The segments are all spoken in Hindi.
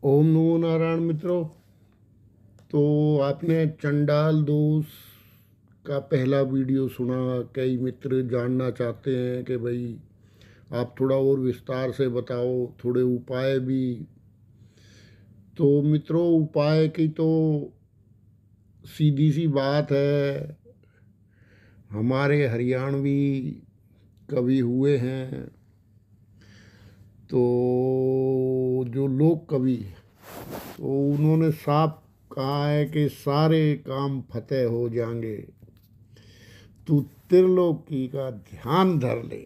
ओम नमो नारायण मित्रों। तो आपने चंडाल दोष का पहला वीडियो सुना। कई मित्र जानना चाहते हैं कि भाई आप थोड़ा और विस्तार से बताओ, थोड़े उपाय भी। तो मित्रों, उपाय की तो सीधी सी बात है। हमारे हरियाणवी कवि हुए हैं, तो जो लोक कवि, तो उन्होंने साफ कहा है कि सारे काम फतेह हो जाएंगे, तू त्रिलोकी का ध्यान धर ले।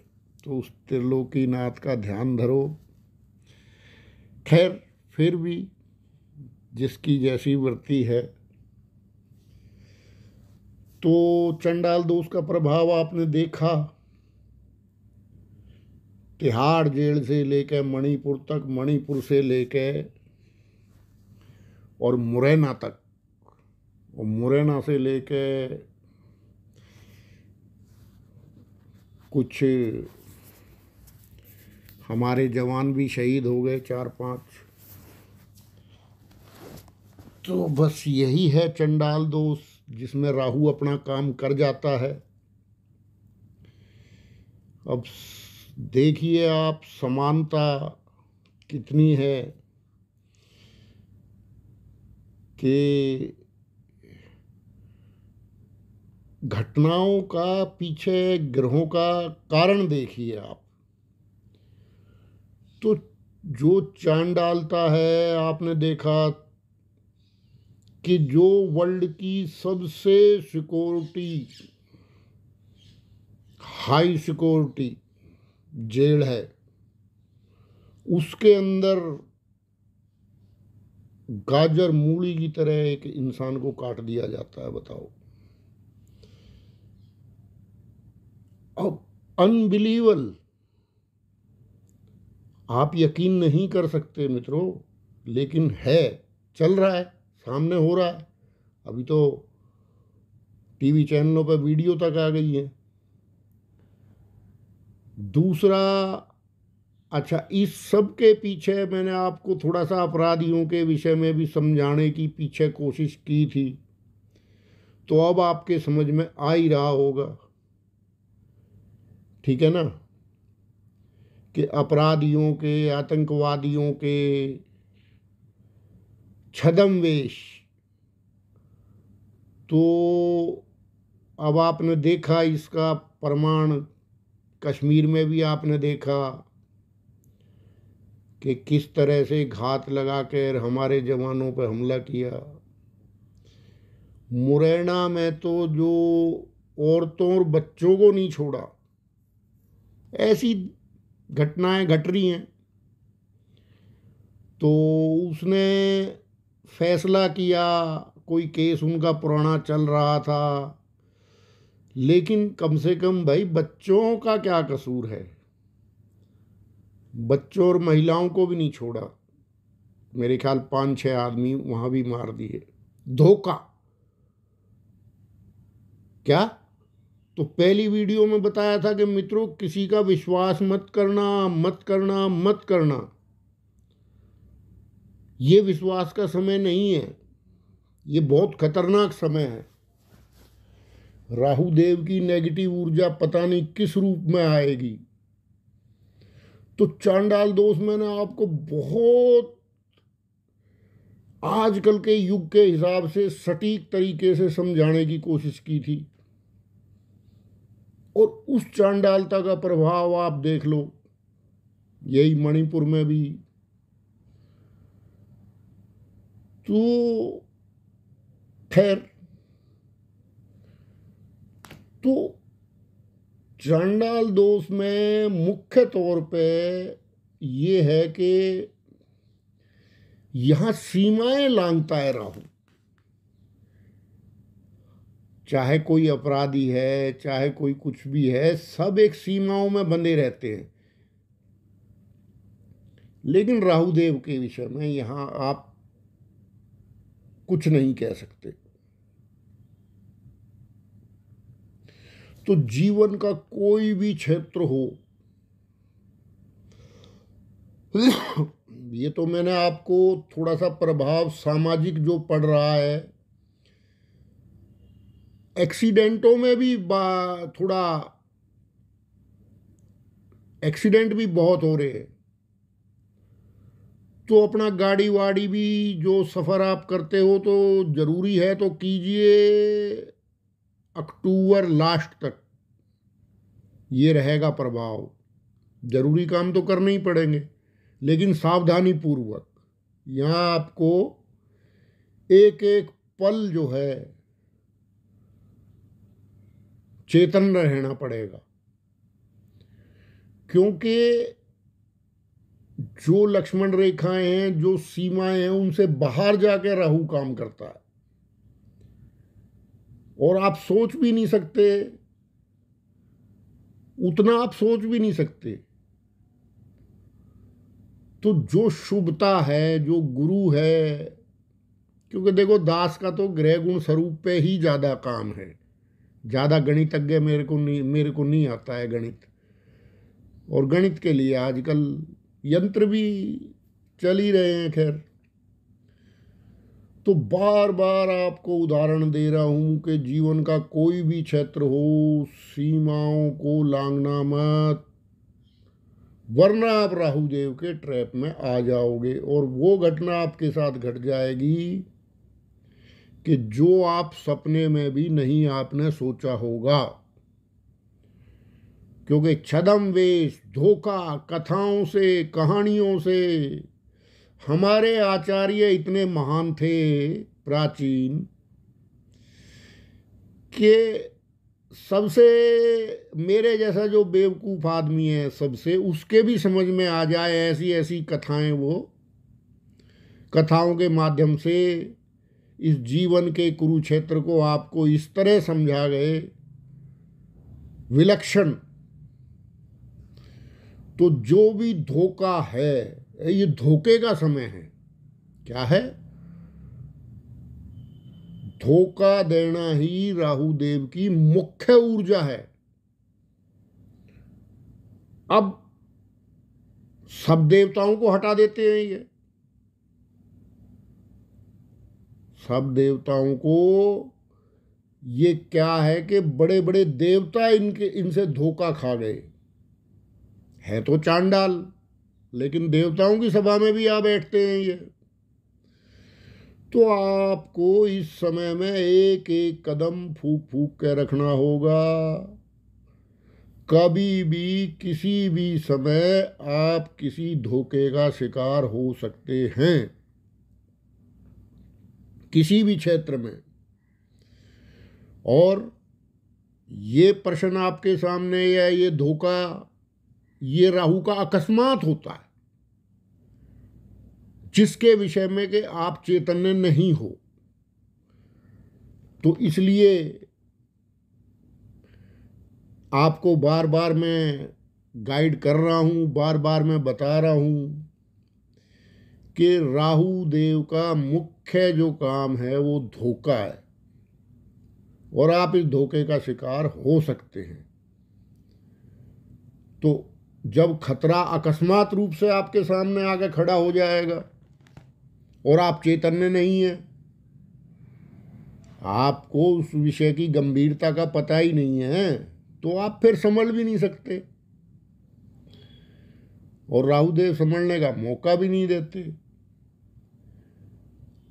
तो उस त्रिलोकी नाथ का ध्यान धरो। खैर, फिर भी जिसकी जैसी वृत्ति है। तो चंडाल दोष का प्रभाव आपने देखा। तिहाड़ जेल से लेकर मणिपुर तक, मणिपुर से लेकर और मुरैना तक, और मुरैना से लेकर कुछ हमारे जवान भी शहीद हो गए, 4-5। तो बस यही है चंडाल दोष, जिसमें राहु अपना काम कर जाता है। अब देखिए आप, समानता कितनी है कि घटनाओं का पीछे ग्रहों का कारण देखिए आप। तो जो चांद डालता है, आपने देखा कि जो वर्ल्ड की सबसे सिक्योरिटी, हाई सिक्योरिटी जेल है, उसके अंदर गाजर मूली की तरह एक इंसान को काट दिया जाता है। बताओ, अब अनबिलीवेबल, आप यकीन नहीं कर सकते मित्रों, लेकिन है, चल रहा है, सामने हो रहा है। अभी तो टीवी चैनलों पर वीडियो तक आ गई है। दूसरा, अच्छा, इस सब के पीछे मैंने आपको थोड़ा सा अपराधियों के विषय में भी समझाने की पीछे कोशिश की थी, तो अब आपके समझ में आ ही रहा होगा, ठीक है ना, कि अपराधियों के, आतंकवादियों के छद्मवेश। तो अब आपने देखा इसका प्रमाण, कश्मीर में भी आपने देखा कि किस तरह से घात लगा कर हमारे जवानों पर हमला किया। मुरैना में तो जो औरतों और बच्चों को नहीं छोड़ा, ऐसी घटनाएं घट रही हैं। तो उसने फैसला किया, कोई केस उनका पुराना चल रहा था, लेकिन कम से कम भाई बच्चों का क्या कसूर है? बच्चों और महिलाओं को भी नहीं छोड़ा। मेरे ख्याल 5-6 आदमी वहां भी मार दिए। धोखा क्या? तो पहली वीडियो में बताया था कि मित्रों, किसी का विश्वास मत करना, मत करना, मत करना। ये विश्वास का समय नहीं है, ये बहुत खतरनाक समय है। राहु देव की नेगेटिव ऊर्जा पता नहीं किस रूप में आएगी। तो चांडाल दोष मैंने आपको बहुत आजकल के युग के हिसाब से सटीक तरीके से समझाने की कोशिश की थी, और उस चांडालता का प्रभाव आप देख लो, यही मणिपुर में भी। तो खैर, तो चांडाल दोष में मुख्य तौर पे ये है कि यहां सीमाएं लांघता है राहु। चाहे कोई अपराधी है, चाहे कोई कुछ भी है, सब एक सीमाओं में बंधे रहते हैं। लेकिन राहुदेव के विषय में यहां आप कुछ नहीं कह सकते। तो जीवन का कोई भी क्षेत्र हो, ये तो मैंने आपको थोड़ा सा प्रभाव सामाजिक जो पड़ रहा है, एक्सीडेंटों में भी थोड़ा एक्सीडेंट भी बहुत हो रहे हैं। तो अपना गाड़ी वाड़ी भी जो सफ़र आप करते हो तो ज़रूरी है तो कीजिए, अक्टूबर लास्ट तक ये रहेगा प्रभाव। ज़रूरी काम तो करने ही पड़ेंगे, लेकिन सावधानी पूर्वक। यहाँ आपको एक एक पल जो है चेतन रहना पड़ेगा, क्योंकि जो लक्ष्मण रेखाएं हैं, जो सीमाएं हैं, उनसे बाहर जाके राहु काम करता है और आप सोच भी नहीं सकते, उतना आप सोच भी नहीं सकते। तो जो शुभता है, जो गुरु है, क्योंकि देखो दास का तो ग्रह गुण स्वरूप पे ही ज़्यादा काम है। ज़्यादा गणितज्ञ मेरे को नहीं आता है गणित, और गणित के लिए आजकल यंत्र भी चल ही रहे हैं। खैर, तो बार बार आपको उदाहरण दे रहा हूँ कि जीवन का कोई भी क्षेत्र हो, सीमाओं को लांघना मत, वरना आप राहुदेव के ट्रैप में आ जाओगे और वो घटना आपके साथ घट जाएगी कि जो आप सपने में भी नहीं आपने सोचा होगा। क्योंकि छद्म वेश, धोखा, कथाओं से, कहानियों से, हमारे आचार्य इतने महान थे प्राचीन कि सबसे, मेरे जैसा जो बेवकूफ़ आदमी है सबसे, उसके भी समझ में आ जाए ऐसी ऐसी कथाएं, वो कथाओं के माध्यम से इस जीवन के कुरुक्षेत्र को आपको इस तरह समझा गए, विलक्षण। तो जो भी धोखा है, ये धोखे का समय है। क्या है? धोखा देना ही राहु देव की मुख्य ऊर्जा है। अब सब देवताओं को हटा देते हैं, ये सब देवताओं को, ये क्या है कि बड़े बड़े देवता इनसे धोखा खा गए। है तो चांडाल, लेकिन देवताओं की सभा में भी आ बैठते हैं ये। तो आपको इस समय में एक एक कदम फूक फूक के रखना होगा। कभी भी किसी भी समय आप किसी धोखे का शिकार हो सकते हैं, किसी भी क्षेत्र में। और ये प्रश्न आपके सामने, या ये धोखा, ये राहु का अकस्मात होता है, जिसके विषय में कि आप चैतन्य नहीं हो। तो इसलिए आपको बार बार मैं गाइड कर रहा हूँ, बार बार मैं बता रहा हूँ कि राहु देव का मुख्य जो काम है वो धोखा है, और आप इस धोखे का शिकार हो सकते हैं। तो जब खतरा अकस्मात रूप से आपके सामने आके खड़ा हो जाएगा और आप चैतन्य नहीं है, आपको उस विषय की गंभीरता का पता ही नहीं है, तो आप फिर संभल भी नहीं सकते, और राहुदेव संभलने का मौका भी नहीं देते।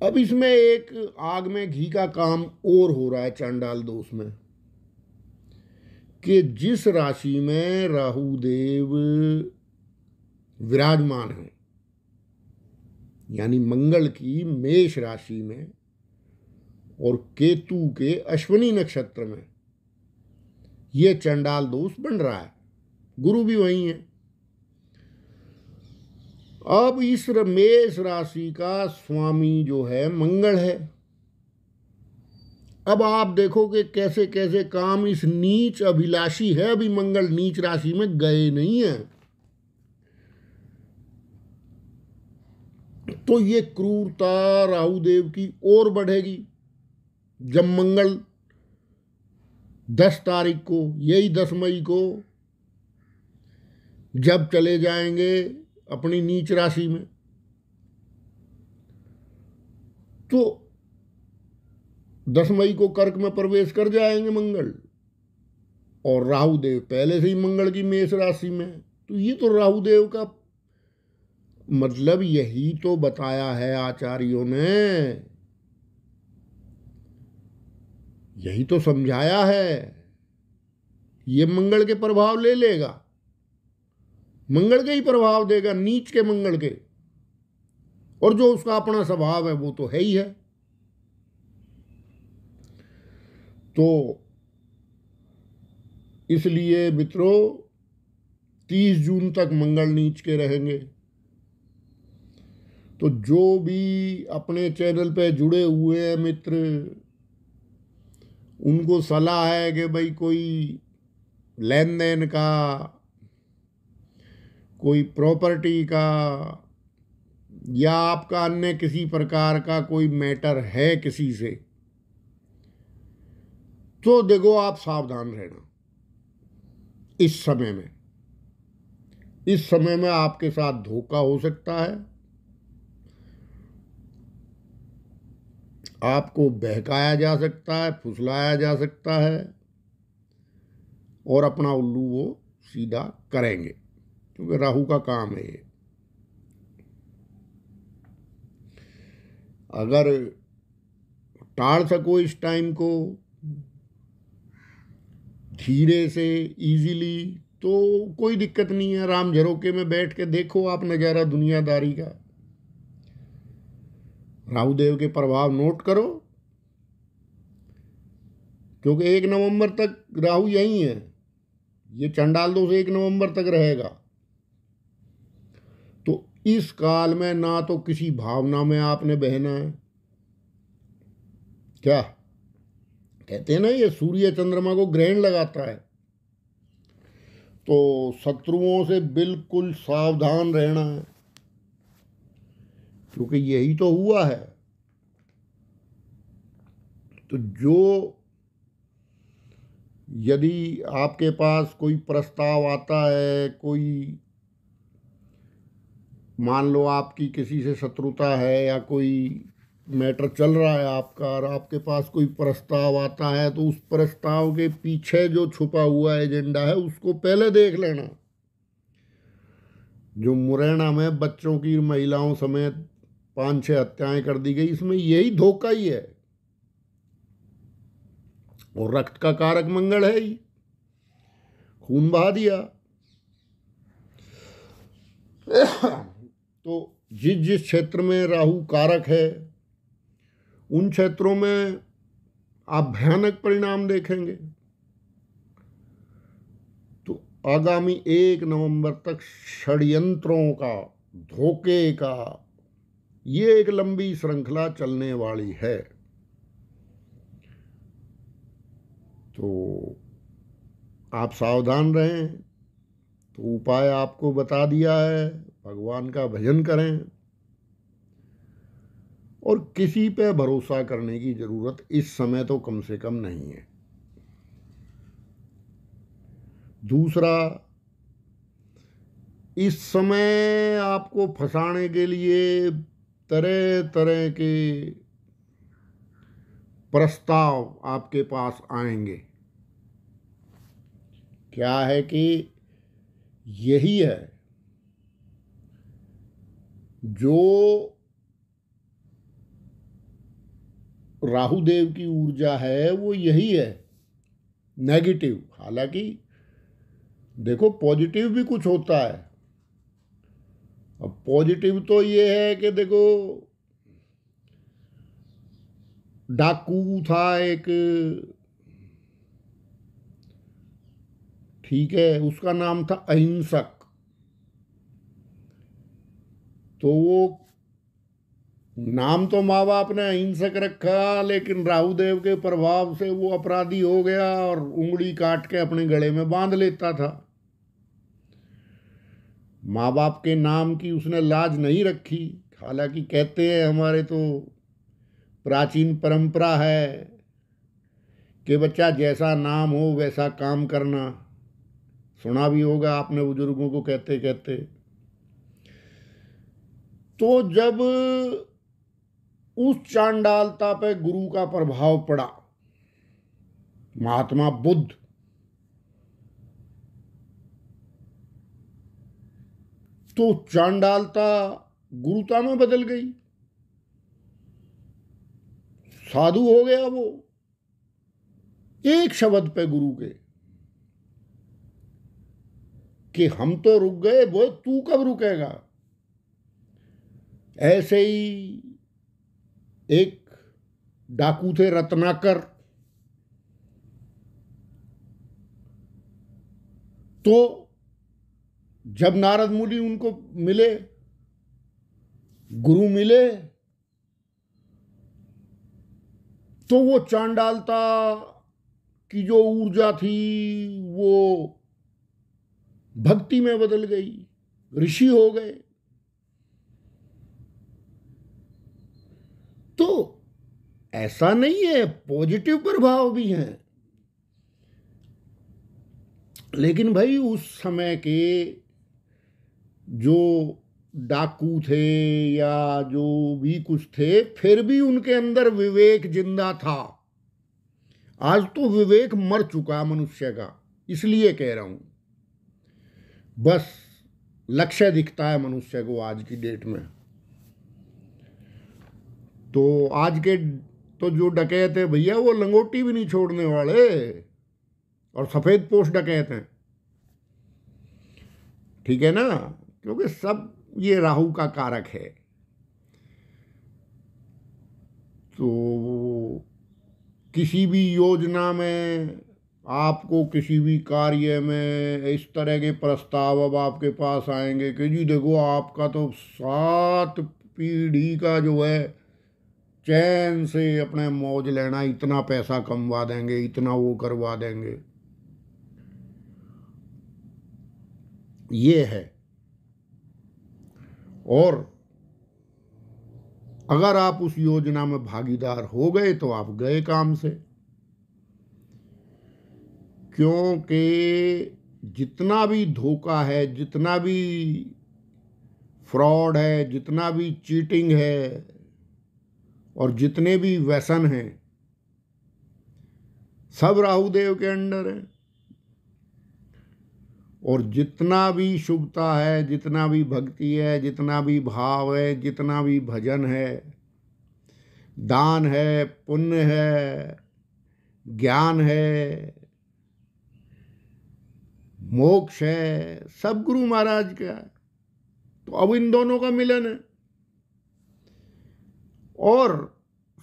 अब इसमें एक आग में घी का काम और हो रहा है चांडाल दोष में, कि जिस राशि में राहुदेव विराजमान है, यानी मंगल की मेष राशि में और केतु के अश्विनी नक्षत्र में, ये चंडाल दोष बन रहा है। गुरु भी वही है। अब इस मेष राशि का स्वामी जो है मंगल है। अब आप देखो कि कैसे कैसे काम, इस नीच अभिलाषी है, अभी मंगल नीच राशि में गए नहीं है, तो ये क्रूरता राहुदेव की ओर बढ़ेगी। जब मंगल 10 तारीख को, यही 10 मई को, जब चले जाएंगे अपनी नीच राशि में, तो 10 मई को कर्क में प्रवेश कर जाएंगे मंगल, और राहु देव पहले से ही मंगल की मेष राशि में। तो ये तो राहु देव का मतलब यही तो बताया है आचार्यों ने, यही तो समझाया है। ये मंगल के प्रभाव ले लेगा, मंगल के ही प्रभाव देगा, नीच के मंगल के, और जो उसका अपना स्वभाव है वो तो है ही है। तो इसलिए मित्रों 30 जून तक मंगल नीच के रहेंगे। तो जो भी अपने चैनल पे जुड़े हुए हैं मित्र, उनको सलाह है कि भाई कोई लेन देन का, कोई प्रॉपर्टी का, या आपका अन्य किसी प्रकार का कोई मैटर है किसी से, तो देखो आप सावधान रहना इस समय में। इस समय में आपके साथ धोखा हो सकता है, आपको बहकाया जा सकता है, फुसलाया जा सकता है, और अपना उल्लू वो सीधा करेंगे, क्योंकि राहु का काम है ये। अगर टाल सको इस टाइम को धीरे से, इजीली, तो कोई दिक्कत नहीं है। राम झरोके में बैठ के देखो आप नज़ारा दुनियादारी का, राहु देव के प्रभाव नोट करो, क्योंकि 1 नवंबर तक राहु यही है। ये चंडाल दोष 1 नवंबर तक रहेगा। तो इस काल में ना तो किसी भावना में आपने बहना है, क्या कहते हैं ना, ये सूर्य चंद्रमा को ग्रहण लगाता है, तो शत्रुओं से बिल्कुल सावधान रहना है, क्योंकि यही तो हुआ है। तो जो यदि आपके पास कोई प्रस्ताव आता है, कोई मान लो आपकी किसी से शत्रुता है या कोई मैटर चल रहा है आपका, और आपके पास कोई प्रस्ताव आता है, तो उस प्रस्ताव के पीछे जो छुपा हुआ एजेंडा है उसको पहले देख लेना। जो मुरैना में बच्चों की, महिलाओं समेत 5-6 हत्याएं कर दी गई, इसमें यही धोखा ही है। और रक्त का कारक मंगल है ही, खून बहा दिया। तो जिस जिस क्षेत्र में राहु कारक है, उन क्षेत्रों में आप भयानक परिणाम देखेंगे। तो आगामी 1 नवंबर तक षड्यंत्रों का, धोखे का, ये एक लंबी श्रृंखला चलने वाली है। तो आप सावधान रहें। तो उपाय आपको बता दिया है, भगवान का भजन करें, और किसी पे भरोसा करने की जरूरत इस समय तो कम से कम नहीं है। दूसरा, इस समय आपको फंसाने के लिए तरह तरह के प्रस्ताव आपके पास आएंगे। क्या है कि यही है जो राहु देव की ऊर्जा है, वो यही है, नेगेटिव। हालांकि देखो पॉजिटिव भी कुछ होता है। अब पॉजिटिव तो ये है कि देखो, डाकू था एक, ठीक है, उसका नाम था अहिंसक। तो वो नाम तो माँ बाप ने अहिंसक रखा, लेकिन राहु देव के प्रभाव से वो अपराधी हो गया और उंगली काट के अपने गले में बांध लेता था। माँ बाप के नाम की उसने लाज नहीं रखी। हालांकि कहते हैं, हमारे तो प्राचीन परंपरा है कि बच्चा जैसा नाम हो वैसा काम करना। सुना भी होगा आपने बुजुर्गों को कहते कहते। तो जब उस चांडालता पे गुरु का प्रभाव पड़ा। महात्मा बुद्ध, तो चांडालता गुरुता में बदल गई, साधु हो गया वो एक शब्द पे गुरु के, कि हम तो रुक गए, वो तू कब रुकेगा। ऐसे ही एक डाकू थे रत्नाकर, तो जब नारद मुनि उनको मिले, गुरु मिले, तो वो चांडालता की जो ऊर्जा थी वो भक्ति में बदल गई, ऋषि हो गए। तो ऐसा नहीं है, पॉजिटिव प्रभाव भी हैं। लेकिन भाई उस समय के जो डाकू थे या जो भी कुछ थे, फिर भी उनके अंदर विवेक जिंदा था। आज तो विवेक मर चुका मनुष्य का, इसलिए कह रहा हूं। बस लक्ष्य दिखता है मनुष्य को आज की डेट में। तो आज के तो जो डकैत है भैया, वो लंगोटी भी नहीं छोड़ने वाले, और सफेद पोश डकैत हैं, ठीक है ना, क्योंकि सब ये राहु का कारक है। तो किसी भी योजना में, आपको किसी भी कार्य में इस तरह के प्रस्ताव अब आपके पास आएंगे कि जी देखो, आपका तो 7 पीढ़ी का जो है चैन से अपने मौज लेना, इतना पैसा कमवा देंगे, इतना वो करवा देंगे, ये है। और अगर आप उस योजना में भागीदार हो गए तो आप गए काम से, क्योंकि जितना भी धोखा है, जितना भी फ्रॉड है, जितना भी चीटिंग है, और जितने भी व्यसन हैं, सब राहुदेव के अंडर है। और जितना भी शुभता है, जितना भी भक्ति है, जितना भी भाव है, जितना भी भजन है, दान है, पुण्य है, ज्ञान है, मोक्ष है, सब गुरु महाराज का है। तो अब इन दोनों का मिलन है। और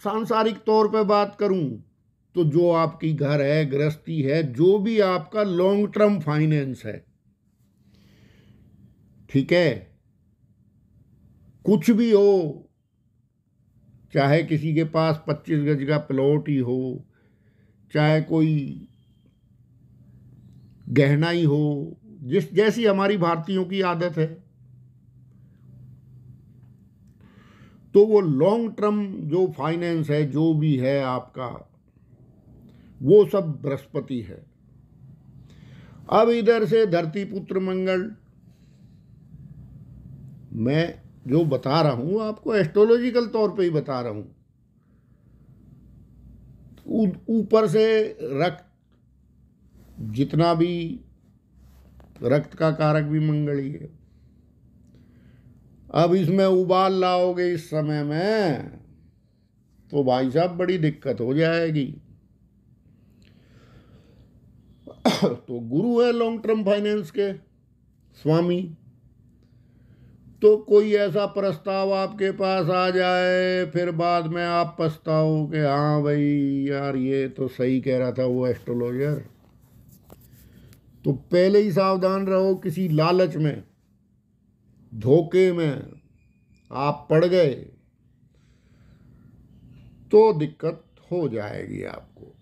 सांसारिक तौर पे बात करूं तो जो आपकी घर है, गृहस्थी है, जो भी आपका लॉन्ग टर्म फाइनेंस है, ठीक है, कुछ भी हो, चाहे किसी के पास 25 गज का प्लॉट ही हो, चाहे कोई गहना ही हो, जैसी हमारी भारतीयों की आदत है, तो वो लॉन्ग टर्म जो फाइनेंस है, जो भी है आपका, वो सब बृहस्पति है। अब इधर से धरती पुत्र मंगल, मैं जो बता रहा हूं आपको एस्ट्रोलॉजिकल तौर पे ही बता रहा हूं। ऊपर से रक्त, जितना भी रक्त का कारक भी मंगल ही है। अब इसमें उबाल लाओगे इस समय में तो भाई साहब बड़ी दिक्कत हो जाएगी। तो गुरु है लॉन्ग टर्म फाइनेंस के स्वामी। तो कोई ऐसा प्रस्ताव आपके पास आ जाए, फिर बाद में आप पछताओ कि हाँ भाई यार, ये तो सही कह रहा था वो एस्ट्रोलॉजर। तो पहले ही सावधान रहो, किसी लालच में, धोखे में आप पड़ गए तो दिक्कत हो जाएगी आपको।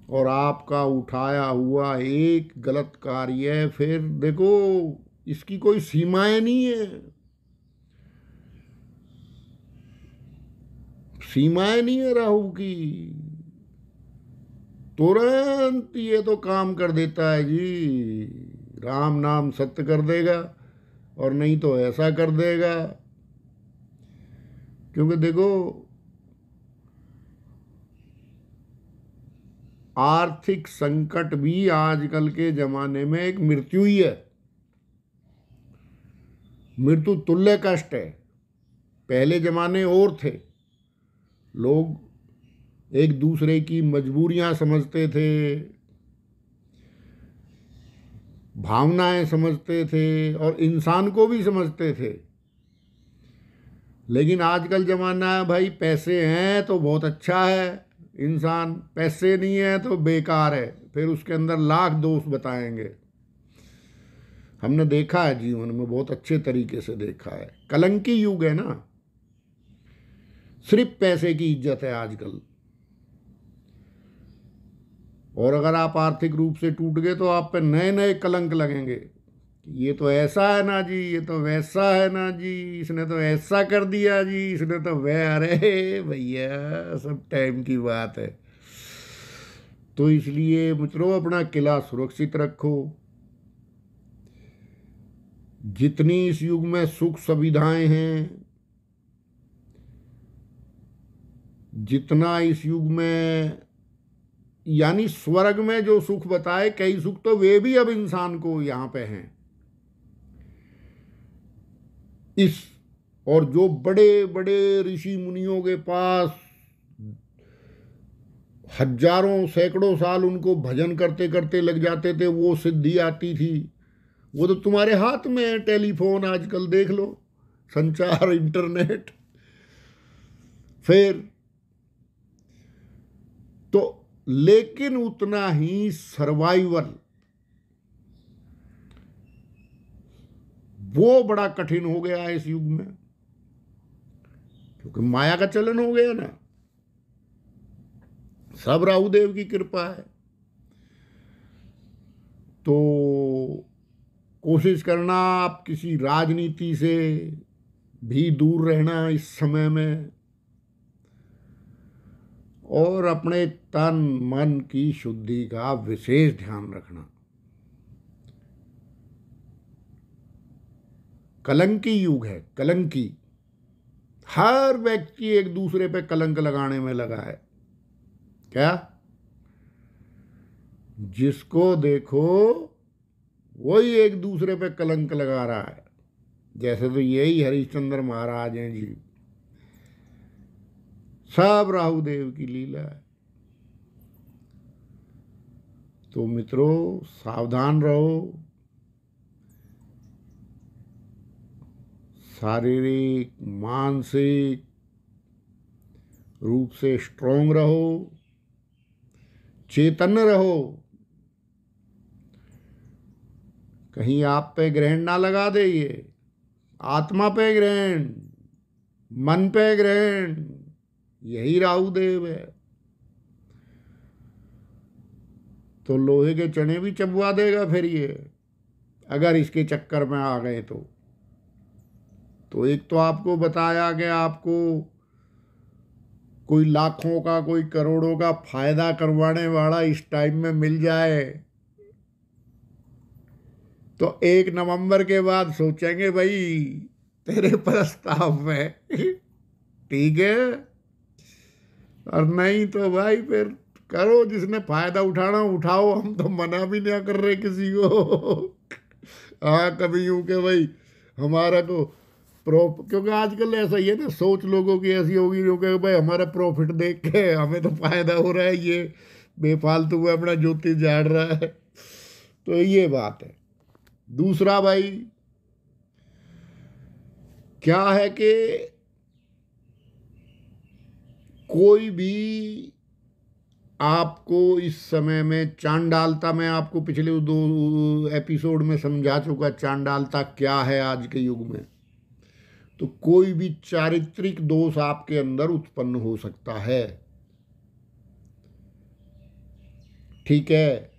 और आपका उठाया हुआ एक गलत कार्य, फिर देखो इसकी कोई सीमाएं नहीं है, सीमाएं नहीं है राहु की। तुरंत ये तो काम कर देता है जी, राम नाम सत्य कर देगा, और नहीं तो ऐसा कर देगा। क्योंकि देखो, आर्थिक संकट भी आजकल के जमाने में एक मृत्यु ही है, मृत्यु तुल्य कष्ट है। पहले जमाने और थे, लोग एक दूसरे की मजबूरियां समझते थे, भावनाएं समझते थे और इंसान को भी समझते थे। लेकिन आजकल जमाना है भाई, पैसे हैं तो बहुत अच्छा है इंसान, पैसे नहीं है तो बेकार है, फिर उसके अंदर लाख दोष बताएंगे। हमने देखा है जीवन में, बहुत अच्छे तरीके से देखा है। कलंकी युग है ना, सिर्फ पैसे की इज्जत है आजकल। और अगर आप आर्थिक रूप से टूट गए तो आप पे नए नए कलंक लगेंगे। ये तो ऐसा है ना जी, ये तो वैसा है ना जी, इसने तो ऐसा कर दिया जी, इसने तो वह, अरे भैया सब टाइम की बात है। तो इसलिए मित्रों, अपना किला सुरक्षित रखो। जितनी इस युग में सुख सुविधाएं हैं, जितना इस युग में, यानी स्वर्ग में जो सुख बताए, कई सुख तो वे भी अब इंसान को यहां पे हैं। इस, और जो बड़े बड़े ऋषि मुनियों के पास हजारों सैकड़ों साल उनको भजन करते करते लग जाते थे, वो सिद्धि आती थी, वो तो तुम्हारे हाथ में है। टेलीफोन आजकल देख लो, संचार, इंटरनेट। फिर तो, लेकिन उतना ही सर्वाइवल वो बड़ा कठिन हो गया है इस युग में, क्योंकि माया का चलन हो गया ना। सब राहुदेव की कृपा है। तो कोशिश करना आप किसी राजनीति से भी दूर रहना इस समय में, और अपने तन मन की शुद्धि का विशेष ध्यान रखना। कलंकी युग है, कलंकी। हर व्यक्ति एक दूसरे पे कलंक लगाने में लगा है। क्या? जिसको देखो वही एक दूसरे पे कलंक लगा रहा है। जैसे तो यही हरिश्चंद्र महाराज हैं जी, सब राहुदेव की लीला है। तो मित्रों, सावधान रहो, शारीरिक मानसिक रूप से स्ट्रोंग रहो, चैतन्य रहो। कहीं आप पे ग्रहण ना लगा दे ये, आत्मा पे ग्रहण, मन पे ग्रहण, यही राहुदेव है। तो लोहे के चने भी चबवा देगा फिर ये, अगर इसके चक्कर में आ गए तो एक तो आपको बताया कि आपको कोई लाखों का, कोई करोड़ों का फायदा करवाने वाला इस टाइम में मिल जाए तो 1 नवंबर के बाद सोचेंगे भाई तेरे प्रस्ताव में ठीक है, और नहीं तो भाई फिर करो, जिसने फायदा उठाना उठाओ, हम तो मना भी नहीं कर रहे किसी को। हाँ, कभी यूं के भाई हमारा को क्योंकि आजकल ऐसा ही है ना, सोच लोगों की ऐसी होगी जो कि भाई हमारा प्रॉफिट देख के हमें तो फायदा हो रहा है, ये बेफालतू में अपना ज्योतिष झाड़ रहा है। तो ये बात है। दूसरा भाई क्या है कि कोई भी आपको इस समय में, चांडालता मैं आपको पिछले 2 एपिसोड में समझा चुका, चांडालता क्या है आज के युग में। तो कोई भी चारित्रिक दोष आपके अंदर उत्पन्न हो सकता है, ठीक है।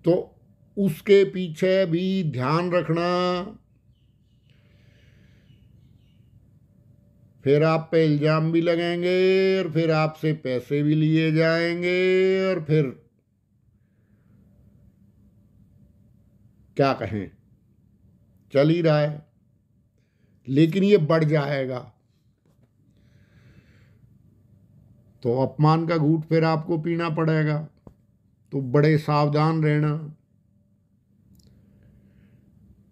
तो उसके पीछे भी ध्यान रखना। फिर आप पे इल्जाम भी लगेंगे, और फिर आपसे पैसे भी लिए जाएंगे, और फिर क्या कहें, चल ही रहा है। लेकिन ये बढ़ जाएगा। तो अपमान का घूंट फिर आपको पीना पड़ेगा। तो बड़े सावधान रहना।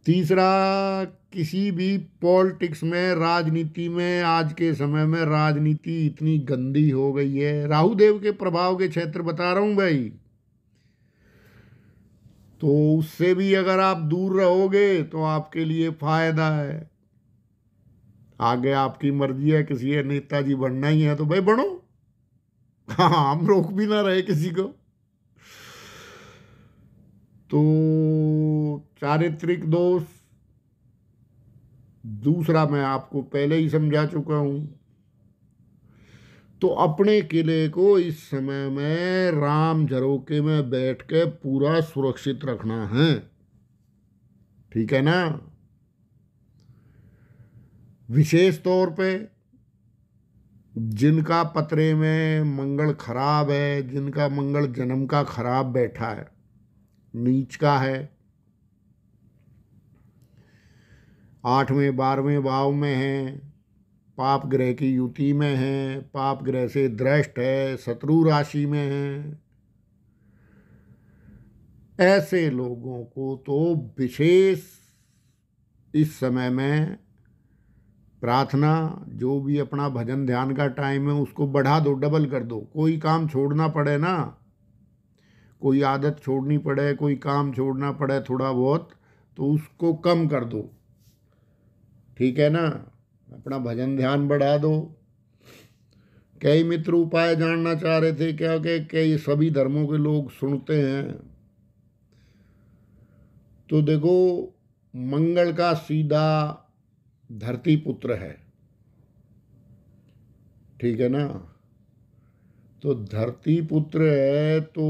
तीसरा, किसी भी पॉलिटिक्स में, राजनीति में, आज के समय में राजनीति इतनी गंदी हो गई है। राहु देव के प्रभाव के क्षेत्र बता रहा हूं भाई, तो उससे भी अगर आप दूर रहोगे तो आपके लिए फायदा है। आगे आपकी मर्जी है, किसी नेताजी बनना ही है तो भाई बनो। हाँ, हम रोक भी ना रहे किसी को। तो चारित्रिक दोष दूसरा मैं आपको पहले ही समझा चुका हूं। तो अपने किले को इस समय में राम झरोके में बैठ के पूरा सुरक्षित रखना है, ठीक है ना। विशेष तौर पे जिनका पतरे में मंगल खराब है, जिनका मंगल जन्म का खराब बैठा है, नीच का है, 8वें 12वें भाव में है, पाप ग्रह की युति में है, पाप ग्रह से दृष्ट है, शत्रु राशि में है, ऐसे लोगों को तो विशेष इस समय में प्रार्थना, जो भी अपना भजन ध्यान का टाइम है उसको बढ़ा दो, डबल कर दो। कोई काम छोड़ना पड़े ना, कोई आदत छोड़नी पड़े, कोई काम छोड़ना पड़े थोड़ा बहुत, तो उसको कम कर दो, ठीक है ना। अपना भजन ध्यान बढ़ा दो। कई मित्र उपाय जानना चाह रहे थे क्या कि कई सभी धर्मों के लोग सुनते हैं। तो देखो, मंगल का सीधा धरती पुत्र है, ठीक है ना। तो धरती पुत्र है तो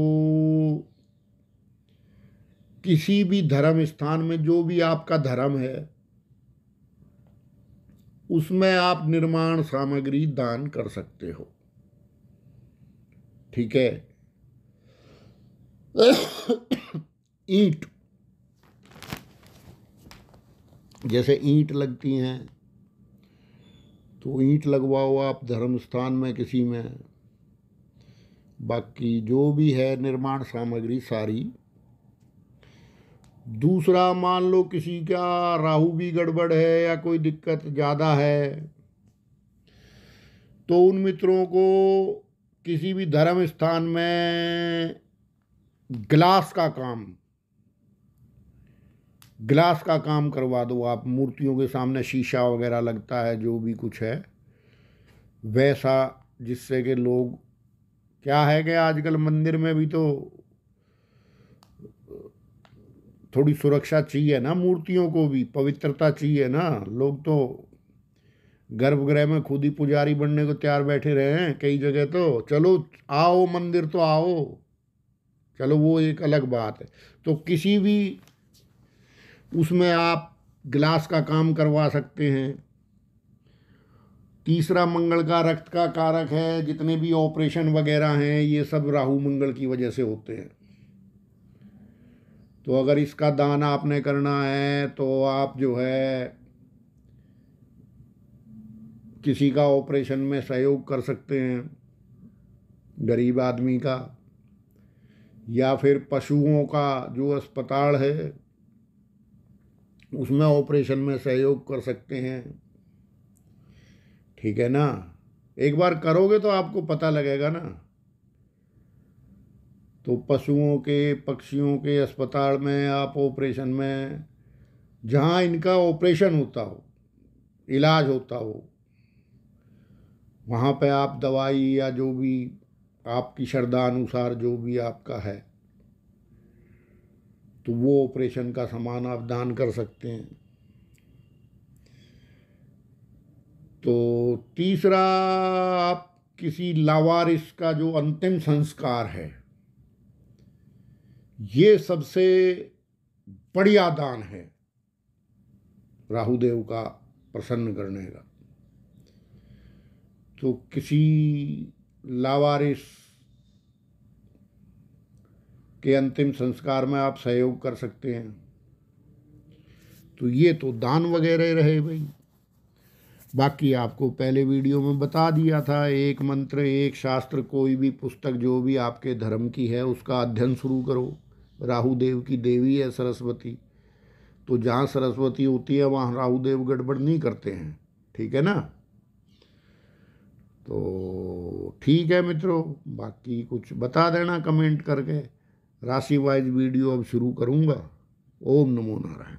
किसी भी धर्म स्थान में जो भी आपका धर्म है उसमें आप निर्माण सामग्री दान कर सकते हो, ठीक है। ईंट, जैसे ईंट लगती हैं तो ईंट लगवाओ आप धर्म स्थान में किसी में। बाकी जो भी है निर्माण सामग्री सारी। दूसरा, मान लो किसी का राहु भी गड़बड़ है या कोई दिक्कत ज़्यादा है, तो उन मित्रों को किसी भी धर्म स्थान में ग्लास का काम करवा दो आप। मूर्तियों के सामने शीशा वगैरह लगता है, जो भी कुछ है वैसा, जिससे कि लोग, क्या है कि आजकल मंदिर में भी तो थोड़ी सुरक्षा चाहिए ना, मूर्तियों को भी पवित्रता चाहिए ना। लोग तो गर्भगृह में खुद ही पुजारी बनने को तैयार बैठे रहे हैं कई जगह। तो चलो आओ मंदिर तो आओ, चलो वो एक अलग बात है। तो किसी भी उसमें आप ग्लास का काम करवा सकते हैं। तीसरा, मंगल का रक्त का कारक है, जितने भी ऑपरेशन वगैरह हैं ये सब राहु मंगल की वजह से होते हैं। तो अगर इसका दान आपने करना है तो आप जो है किसी का ऑपरेशन में सहयोग कर सकते हैं, गरीब आदमी का, या फिर पशुओं का जो अस्पताल है उसमें ऑपरेशन में सहयोग कर सकते हैं, ठीक है ना। एक बार करोगे तो आपको पता लगेगा ना। तो पशुओं के, पक्षियों के अस्पताल में आप ऑपरेशन में, जहाँ इनका ऑपरेशन होता हो, इलाज होता हो, वहाँ पे आप दवाई या जो भी आपकी श्रद्धा अनुसार जो भी आपका है, तो वो ऑपरेशन का सामान आप दान कर सकते हैं। तो तीसरा, आप किसी लावारिस का जो अंतिम संस्कार है, ये सबसे बढ़िया दान है राहुदेव का प्रसन्न करने का। तो किसी लावारिस के अंतिम संस्कार में आप सहयोग कर सकते हैं। तो ये तो दान वगैरह रहे भाई। बाकी आपको पहले वीडियो में बता दिया था, एक मंत्र एक शास्त्र, कोई भी पुस्तक जो भी आपके धर्म की है उसका अध्ययन शुरू करो। राहु देव की देवी है सरस्वती, तो जहाँ सरस्वती होती है वहाँ राहु देव गड़बड़ नहीं करते हैं, ठीक है ना। तो ठीक है मित्रों, बाकी कुछ बता देना कमेंट करके। राशि वाइज वीडियो अब शुरू करूँगा। ओम नमो नारायण।